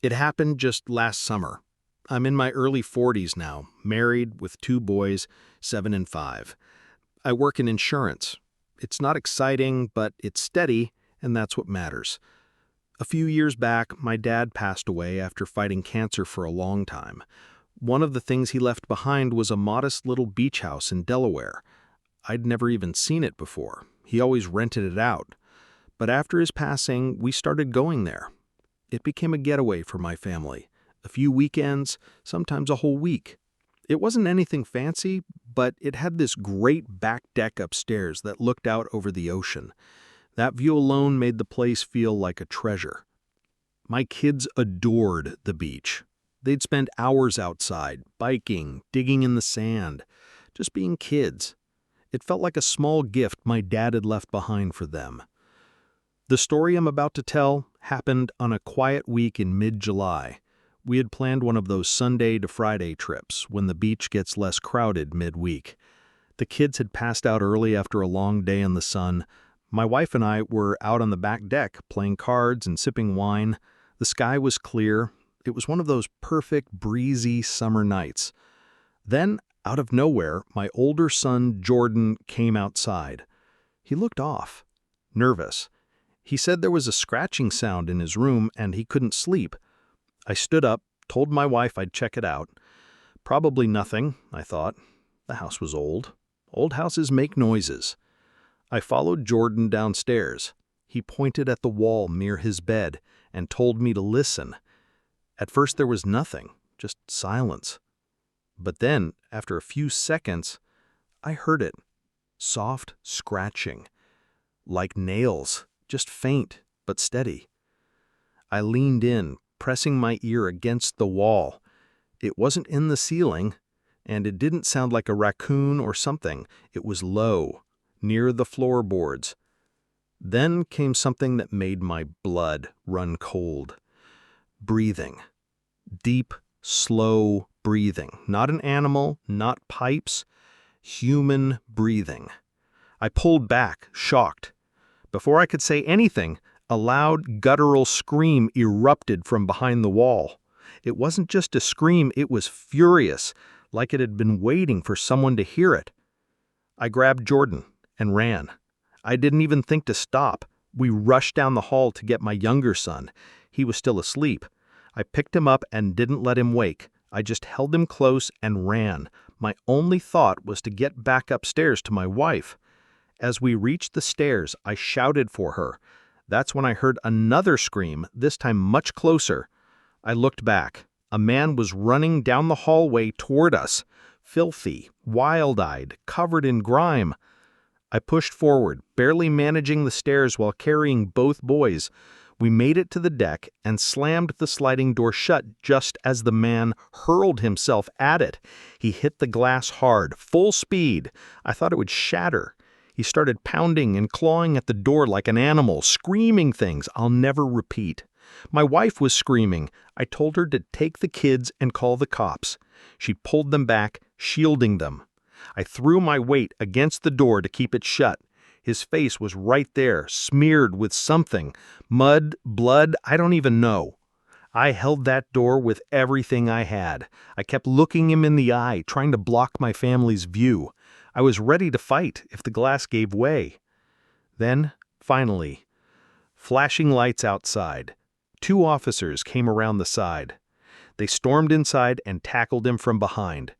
It happened just last summer. I'm in my early 40s now, married with 2 boys, 7 and 5. I work in insurance. It's not exciting, but it's steady, and that's what matters. A few years back, my dad passed away after fighting cancer for a long time. One of the things he left behind was a modest little beach house in Delaware. I'd never even seen it before. He always rented it out. But after his passing, we started going there. It became a getaway for my family. A few weekends, sometimes a whole week. It wasn't anything fancy, but it had this great back deck upstairs that looked out over the ocean. That view alone made the place feel like a treasure. My kids adored the beach. They'd spend hours outside, biking, digging in the sand, just being kids. It felt like a small gift my dad had left behind for them. The story I'm about to tell happened on a quiet week in mid-July. We had planned one of those Sunday to Friday trips when the beach gets less crowded midweek. The kids had passed out early after a long day in the sun. My wife and I were out on the back deck playing cards and sipping wine. The sky was clear. It was one of those perfect, breezy summer nights. Then, out of nowhere, my older son, Jordan, came outside. He looked off, nervous. He said there was a scratching sound in his room and he couldn't sleep. I stood up, told my wife I'd check it out. Probably nothing, I thought. The house was old. Old houses make noises. I followed Jordan downstairs. He pointed at the wall near his bed and told me to listen. At first there was nothing, just silence. But then, after a few seconds, I heard it. Soft scratching. Like nails, just faint but steady. I leaned in, pressing my ear against the wall. It wasn't in the ceiling, and it didn't sound like a raccoon or something. It was low, near the floorboards. Then came something that made my blood run cold. Breathing. Deep, slow breathing. Not an animal, not pipes. Human breathing. I pulled back, shocked. Before I could say anything, a loud, guttural scream erupted from behind the wall. It wasn't just a scream, it was furious, like it had been waiting for someone to hear it. I grabbed Jordan and ran. I didn't even think to stop. We rushed down the hall to get my younger son. He was still asleep. I picked him up and didn't let him wake. I just held him close and ran. My only thought was to get back upstairs to my wife. As we reached the stairs, I shouted for her. That's when I heard another scream, this time much closer. I looked back. A man was running down the hallway toward us, filthy, wild-eyed, covered in grime. I pushed forward, barely managing the stairs while carrying both boys. We made it to the deck and slammed the sliding door shut just as the man hurled himself at it. He hit the glass hard, full speed. I thought it would shatter. He started pounding and clawing at the door like an animal, screaming things I'll never repeat. My wife was screaming. I told her to take the kids and call the cops. She pulled them back, shielding them. I threw my weight against the door to keep it shut. His face was right there, smeared with something. Mud, blood, I don't even know. I held that door with everything I had. I kept looking him in the eye, trying to block my family's view. I was ready to fight if the glass gave way. Then, finally, flashing lights outside. 2 officers came around the side. They stormed inside and tackled him from behind.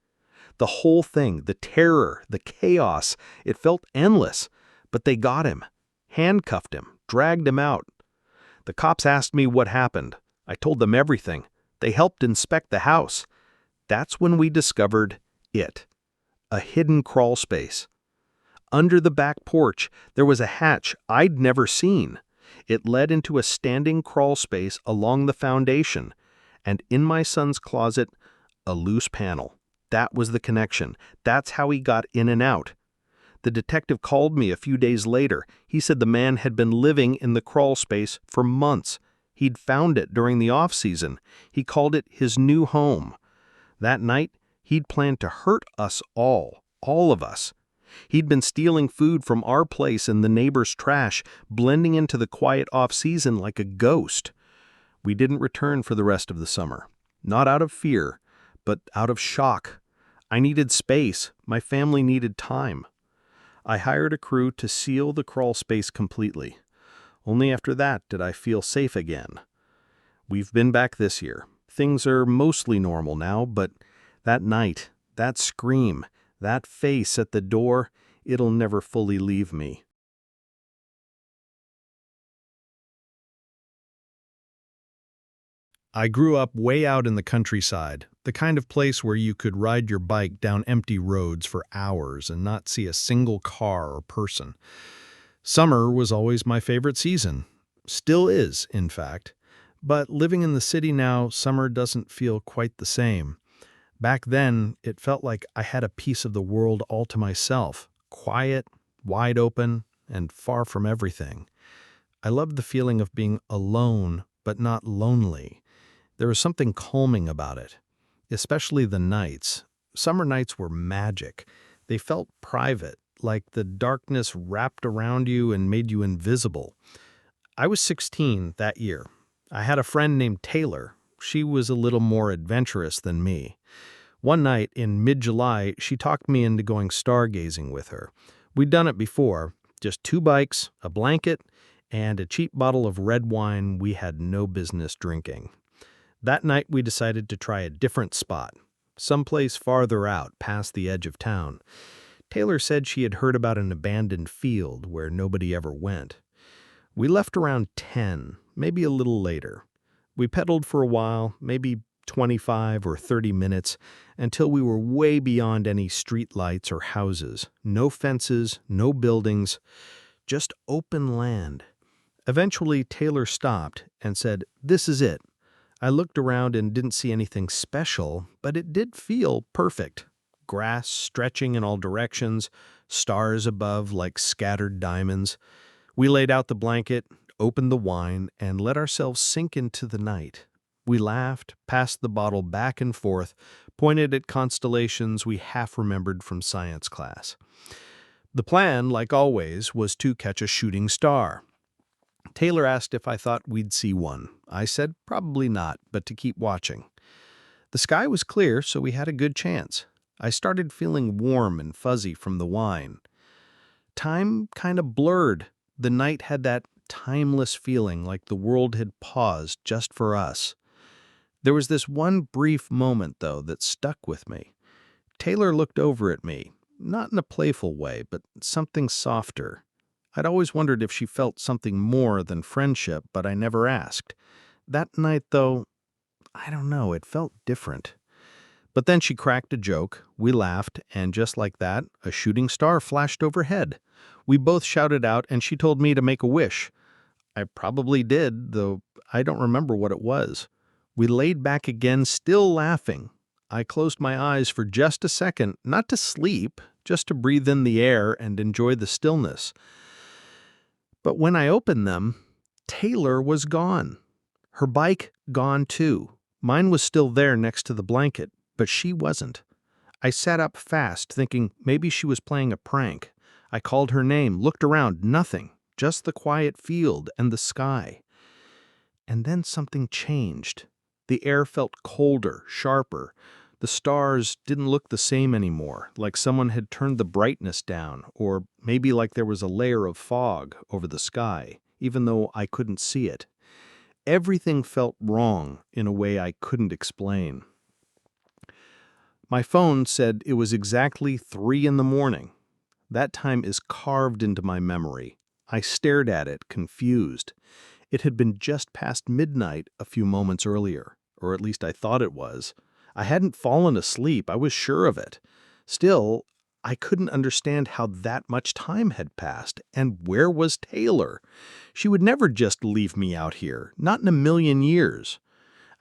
The whole thing, the terror, the chaos, it felt endless. But they got him, handcuffed him, dragged him out. The cops asked me what happened. I told them everything. They helped inspect the house. That's when we discovered it. A hidden crawl space. Under the back porch, there was a hatch I'd never seen. It led into a standing crawl space along the foundation, and in my son's closet, a loose panel. That was the connection. That's how he got in and out. The detective called me a few days later. He said the man had been living in the crawl space for months. He'd found it during the off-season. He called it his new home. That night, he'd planned to hurt us all of us. He'd been stealing food from our place in the neighbor's trash, blending into the quiet off-season like a ghost. We didn't return for the rest of the summer. Not out of fear, but out of shock. I needed space. My family needed time. I hired a crew to seal the crawl space completely. Only after that did I feel safe again. We've been back this year. Things are mostly normal now, but that night, that scream, that face at the door, it'll never fully leave me. I grew up way out in the countryside, the kind of place where you could ride your bike down empty roads for hours and not see a single car or person. Summer was always my favorite season. Still is, in fact. But living in the city now, summer doesn't feel quite the same. Back then, it felt like I had a piece of the world all to myself, quiet, wide open, and far from everything. I loved the feeling of being alone, but not lonely. There was something calming about it, especially the nights. Summer nights were magic. They felt private, like the darkness wrapped around you and made you invisible. I was 16 that year. I had a friend named Taylor. She was a little more adventurous than me. One night in mid-July, she talked me into going stargazing with her. We'd done it before, just 2 bikes, a blanket, and a cheap bottle of red wine we had no business drinking. That night we decided to try a different spot, someplace farther out past the edge of town. Taylor said she had heard about an abandoned field where nobody ever went. We left around 10, maybe a little later. We pedaled for a while, maybe 25 or 30 minutes, until we were way beyond any street lights or houses. No fences, no buildings, just open land. Eventually, Taylor stopped and said, "This is it." I looked around and didn't see anything special, but it did feel perfect. Grass stretching in all directions, stars above like scattered diamonds. We laid out the blanket, opened the wine, and let ourselves sink into the night. We laughed, passed the bottle back and forth, pointed at constellations we half remembered from science class. The plan, like always, was to catch a shooting star. Taylor asked if I thought we'd see one. I said probably not, but to keep watching. The sky was clear, so we had a good chance. I started feeling warm and fuzzy from the wine. Time kind of blurred. The night had that timeless feeling like the world had paused just for us. There was this one brief moment, though, that stuck with me. Taylor looked over at me, not in a playful way, but something softer. I'd always wondered if she felt something more than friendship, but I never asked. That night, though, I don't know, it felt different. But then she cracked a joke, we laughed, and just like that, a shooting star flashed overhead. We both shouted out, and she told me to make a wish. I probably did, though I don't remember what it was. We laid back again, still laughing. I closed my eyes for just a second, not to sleep, just to breathe in the air and enjoy the stillness. But when I opened them, Taylor was gone. Her bike gone too. Mine was still there next to the blanket, but she wasn't. I sat up fast, thinking maybe she was playing a prank. I called her name, looked around, nothing, just the quiet field and the sky. And then something changed. The air felt colder, sharper. The stars didn't look the same anymore, like someone had turned the brightness down, or maybe like there was a layer of fog over the sky, even though I couldn't see it. Everything felt wrong in a way I couldn't explain. My phone said it was exactly 3 in the morning. That time is carved into my memory. I stared at it, confused. It had been just past midnight a few moments earlier, or at least I thought it was. I hadn't fallen asleep, I was sure of it. Still, I couldn't understand how that much time had passed, and where was Taylor? She would never just leave me out here, not in a million years.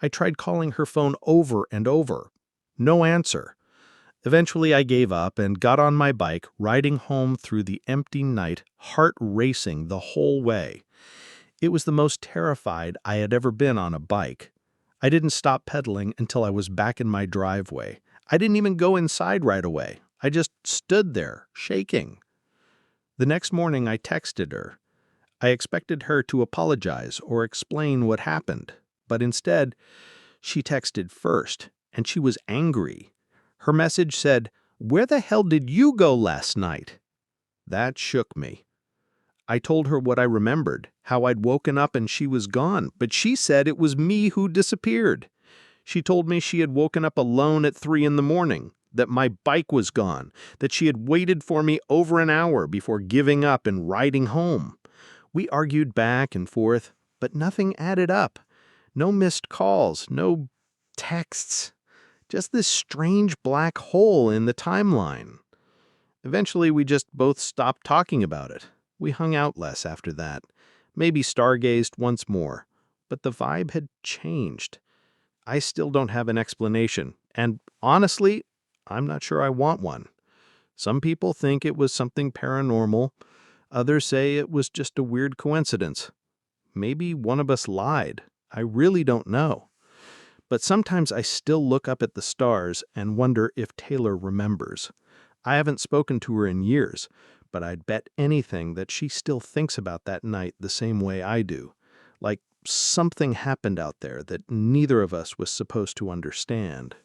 I tried calling her phone over and over. No answer. Eventually I gave up and got on my bike, riding home through the empty night, heart racing the whole way. It was the most terrified I had ever been on a bike. I didn't stop pedaling until I was back in my driveway. I didn't even go inside right away. I just stood there, shaking. The next morning I texted her. I expected her to apologize or explain what happened, But instead, she texted first, and she was angry. Her message said, "Where the hell did you go last night?" That shook me. I told her what I remembered, how I'd woken up and she was gone, but she said it was me who disappeared. She told me she had woken up alone at 3 in the morning, that my bike was gone, that she had waited for me over an hour before giving up and riding home. We argued back and forth, but nothing added up. No missed calls, no texts, just this strange black hole in the timeline. Eventually, we just both stopped talking about it. We hung out less after that, maybe stargazed once more, but the vibe had changed. I still don't have an explanation, and honestly, I'm not sure I want one. Some people think it was something paranormal. Others say it was just a weird coincidence. Maybe one of us lied. I really don't know. But sometimes I still look up at the stars and wonder if Taylor remembers. I haven't spoken to her in years, but I'd bet anything that she still thinks about that night the same way I do. Like something happened out there that neither of us was supposed to understand.